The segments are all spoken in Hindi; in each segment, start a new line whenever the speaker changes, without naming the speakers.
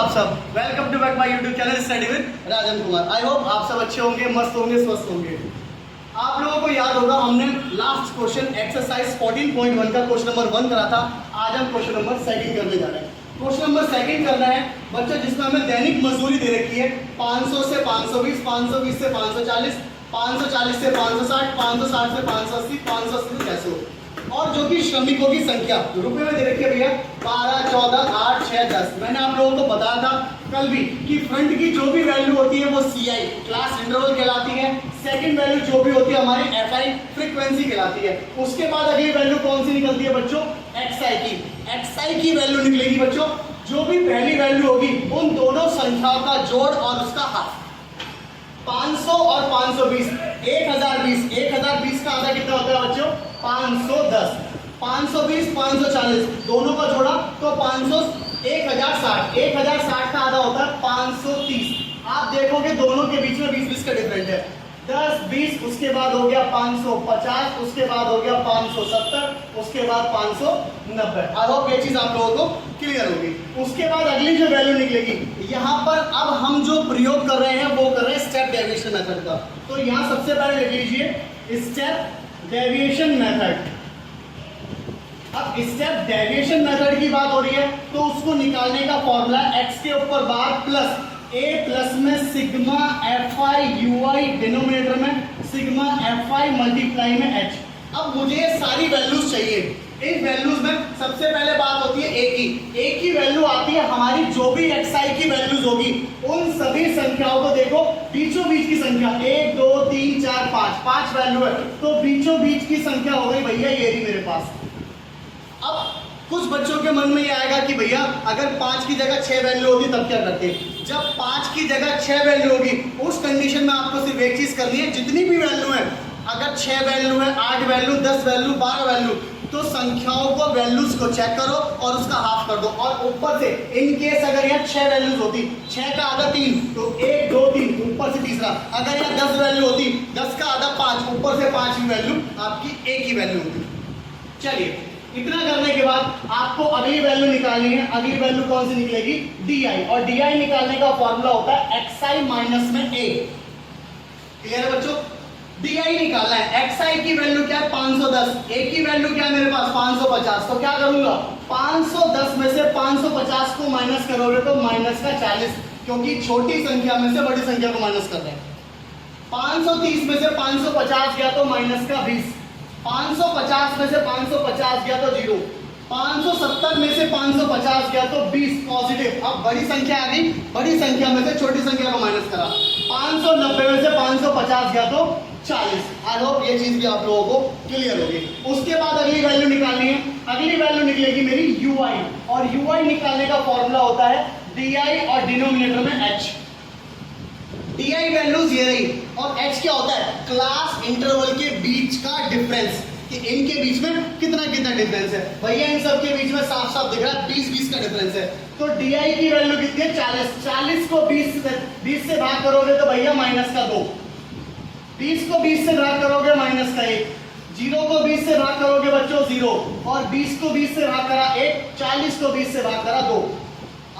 आप सब, welcome to back my YouTube channel study with Rajan Kumar. I hope आप सब अच्छे होंगे, मस्त होंगे, स्वस्थ होंगे। आप लोगों को याद होगा हमने लास्ट क्वेश्चन एक्सरसाइज 14.1 का क्वेश्चन नंबर 1 करा था। आज हम क्वेश्चन नंबर 2 करने जा रहे हैं। क्वेश्चन नंबर 2 करना है बच्चों, जिसमें हमें दैनिक मजदूरी दे रखी है 500 से 520, 520 से 540, 540 से 560, 560 से 580, 580 से 600 और जो कि श्रमिकों की संख्या रुपए में दे रखी है भैया 12, 14, 8, 6, 10। मैंने आप लोगों को बताया था कल भी कि फ्रंट की जो भी वैल्यू होती है वो CI क्लास इंटरवल कहलाती है। सेकंड वैल्यू जो भी होती है हमारी FI फ्रीक्वेंसी कहलाती है। उसके बाद अगली वैल्यू कौन सी निकलती है बच्चों? XI की वैल्यू निकलेगी बच्चों। जो भी पहली वैल्यू होगी उन दोनों संख्याओं का जोड़ और उसका हाफ। 500 और 520, 1020 का आधा कितना होता है बच्चों? 510। 520, 540 दोनों का जोड़ा तो 500, 1060। 1060 का आधा होता है 530। आप देखोगे दोनों के बीच में 20-20 का डिफरेंट है। 10, 20 उसके बाद हो गया 550, उसके बाद हो गया 570, उसके बाद 590। आई होप ये चीज आप लोगों को क्लियर होगी। उसके बाद अगली जो वैल्यू निकलेगी यहाँ पर अब हम जो प्रयोग कर रहे हैं वो कर रहे हैं स्टेप डेविएशन मेथड का। तो यहाँ सबसे पहले लिख लीजिए स्टेप डेविएशन मेथड। अब स्टेप डेविएशन मेथड की बात हो रही है तो उसको निकालने का फॉर्मूला x के ऊपर बार प्लस a प्लस में सिग्मा FI UI डिनोमिनेटर में सिग्मा FI मल्टीप्लाई में h। अब मुझे सारी वैल्यूज चाहिए। इन वैल्यूज में सबसे पहले बात होती है a की वैल्यू आती है हमारी जो भी xi की वैल्यूज होगी उन सभी संख्याओं को देखो बीचों बीच की संख्या 1 2 3 4 5 वैल्यू है तो बीचों बीच की संख्या हो गई भैया ये रही मेरे पास। अब कुछ बच्चों के मन में ये आएगा कि भैया अगर 5 की जगह 6 वैल्यू होगी तब क्या करते? जब 5 की जगह 6 वैल्यू होगी उस कंडीशन में आपको सिर्फ एक चीज करनी है, जितनी भी वैल्यू है अगर 6 वैल्यू है, 8 वैल्यू, 10 वैल्यू, 12 वैल्यू तो संख्याओं को वैल्यूज को चेक करो और उसका हाफ कर दो। और ऊपर से इन केस अगर यहाँ 6 वैल्यूज होती, 6 का आधा 3 तो 1 2 3 ऊपर से तीसरा। अगर यहाँ 10 वैल्यू होती, 10 का आधा 5 ऊपर से 5वीं वैल्यू आपकी एक ही वैल्यू होती। चलिए इतना करने के बाद आपको अगली वैल्यू निकालनी है। अगली वैल्यू कौन सी निकलेगी? DI। और DI निकालने का फॉर्मूला होता है XI माइनस में A। क्लियर है बच्चों? DI निकालना है। XI की वैल्यू क्या है? 510। A की वैल्यू क्या है मेरे पास? 550। तो क्या करूंगा? 510 में से 550 को माइनस करोगे तो माइनस का 40, क्योंकि छोटी संख्या में से बड़ी संख्या को माइनस कर रहे हैं। 530 में से 550 गया तो माइनस का 20। 550 में से 550 गया तो 0। 570 में से 550 गया तो 20 पॉजिटिव। अब बड़ी संख्या आ गई, बड़ी संख्या में से छोटी संख्या को माइनस करा। 590 में से 550 गया तो 40। आई होप ये चीज भी आप लोगों को क्लियर होगी। उसके बाद अगली वैल्यू निकालनी है। अगली वैल्यू निकलेगी मेरी UI और UI निकालने का फॉर्मूला होता है DI और डिनोमिनेटर में H। DI वैल्यूज ये रही और H क्या होता है? क्लास इंटरवल के बीच का डिफरेंस, कि इनके बीच में कितना कितना डिफरेंस है। भैया इन सब के बीच में साफ साफ दिख रहा है 20-20 का डिफरेंस है। तो DI की वैल्यू कितनी है? 40। 40 को 20 से भाग करोगे तो भैया माइनस का 2। 20 को 20 से भाग करोगे माइनस का 1। 0 को 20 से भाग करोगे बच्चों 0 और 20 को 20 से भाग करा 1, 40 को 20 से भाग करा 2।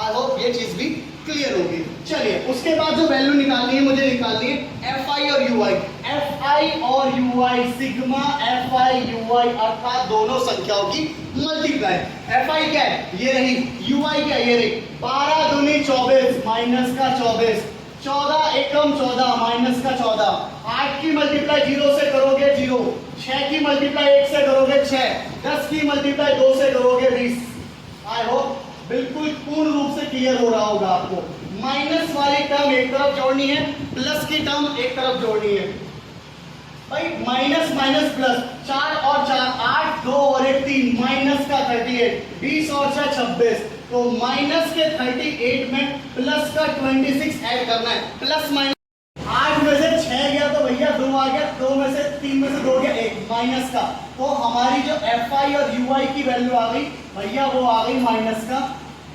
आई होप ये चीज भी क्लियर होगी। चलिए उसके बाद जो वैल्यू निकालनी है मुझे निकालनी है FI और UI। FI और UI सिग्मा FI UI अर्थात दोनों संख्याओं की मल्टीप्लाई। FI क्या है? ये रही। UI क्या है? ये रही। 12 दूनी 24 माइनस का 24। 14 एकम 14 माइनस का 14। 8 की मल्टीप्लाई 0 से करोगे 0। 6 की मल्टीप्लाई 1 से करोगे 6। 10 की मल्टीप्लाई 2 से करोगे 20। आई होप बिल्कुल पूर्ण रूप से क्लियर हो रहा होगा आपको। माइनस वाली टर्म एक तरफ जोड़नी है, प्लस की टर्म एक तरफ जोड़नी है। भाई माइनस माइनस प्लस, 4 और 4 8, 2 और 1 3, माइनस का 38, 20 और 6 26। तो माइनस के 38 में प्लस का 26 ऐड करना है। प्लस माइनस 8 में से 6 गया तो भैया 2 आ गया, 2 में से 3 में से 2 गया 1 माइनस का। तो हमारी जो FI और UI की वैल्यू आ गई भैया वो आ गई माइनस का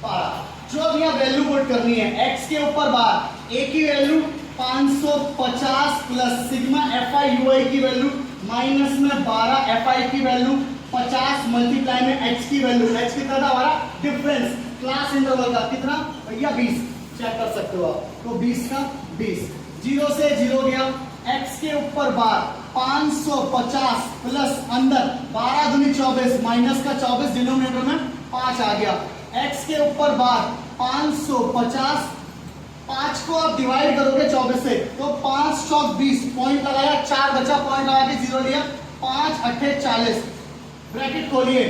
12। जो अब यहाँ वैल्यू पुट करनी है x के ऊपर बार A की value 550 plus sigma FI UI की वैल्यू माइनस में 12 FI की वैल्यू 50 मल्टीप्लाई में x की वैल्यू, x कितना था हमारा डिफरेंस क्लास इंटरवल का, कितना भैया 20, चेक कर सकते हो आप। तो 20 का 20, 0 से 0 गया, x के ऊपर बार 550 प्लस अंदर 12 दूनी 24 माइनस का 24 डिनोमिनेटर में 5 आ गया, x के ऊपर बार 550, 5 को आप डिवाइड करोगे 24 से तो 5 चौक 20, पॉइंट लगाया 4 बचा, पॉइंट लगा के 0 लिया, 5 अट्ठे 40, ब्रैकेट खोलिए,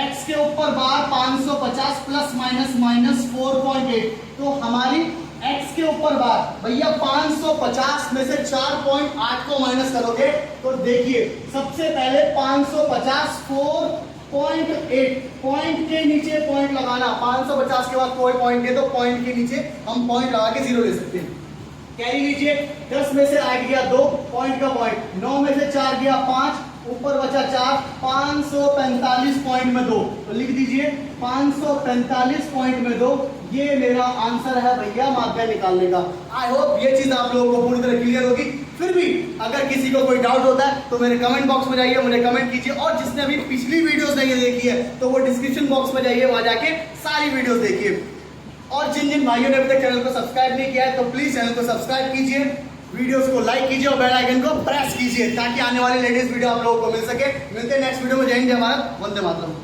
x के ऊपर बार 550 प्लस माइनस माइनस 4.8, तो हमारी x के ऊपर बार भैया 550 में से 4.8 को माइनस करोगे तो देखिए सबसे पहले 550 4.8, पॉइंट के नीचे पॉइंट लगाना, 550 के बाद कोई पॉइंट है तो पॉइंट के नीचे हम पॉइंट लगा के 0 ले सकते हैं। कैरी लीजिए, 10 में से 8 गया 2, पॉइंट का पॉइंट, 9 में से 4 गया 5, ऊपर बचा 4, 545 पॉइंट में 2, तो लिख दीजिए 545 पॉइंट में 2, ये मेरा आंसर है भैया माध्य निकालने का। आई होप ये चीज आप लोगों को पूरी तरह क्लियर होगी। फिर भी अगर किसी को कोई डाउट होता है तो मेरे कमेंट बॉक्स में जाइए, मुझे कमेंट कीजिए, और जिसने अभी पिछली वीडियोस नहीं देखी है तो वो डिस्क्रिप्शन बॉक्स में जाइए, वहां जाके सारी वीडियोस देखिए। और जिन जिन भाइयों ने अभी तक चैनल को सब्सक्राइब नहीं किया है तो प्लीज चैनल को सब्सक्राइब कीजिए, वीडियोस को लाइक कीजिए और बेल आइकन को प्रेस कीजिए ताकि आने वाली लेटेस्ट वीडियो आप लोगों को मिल सके। मिलते हैं नेक्स्ट वीडियो में। जय हिंद, जय भारत, वंदे मातरम।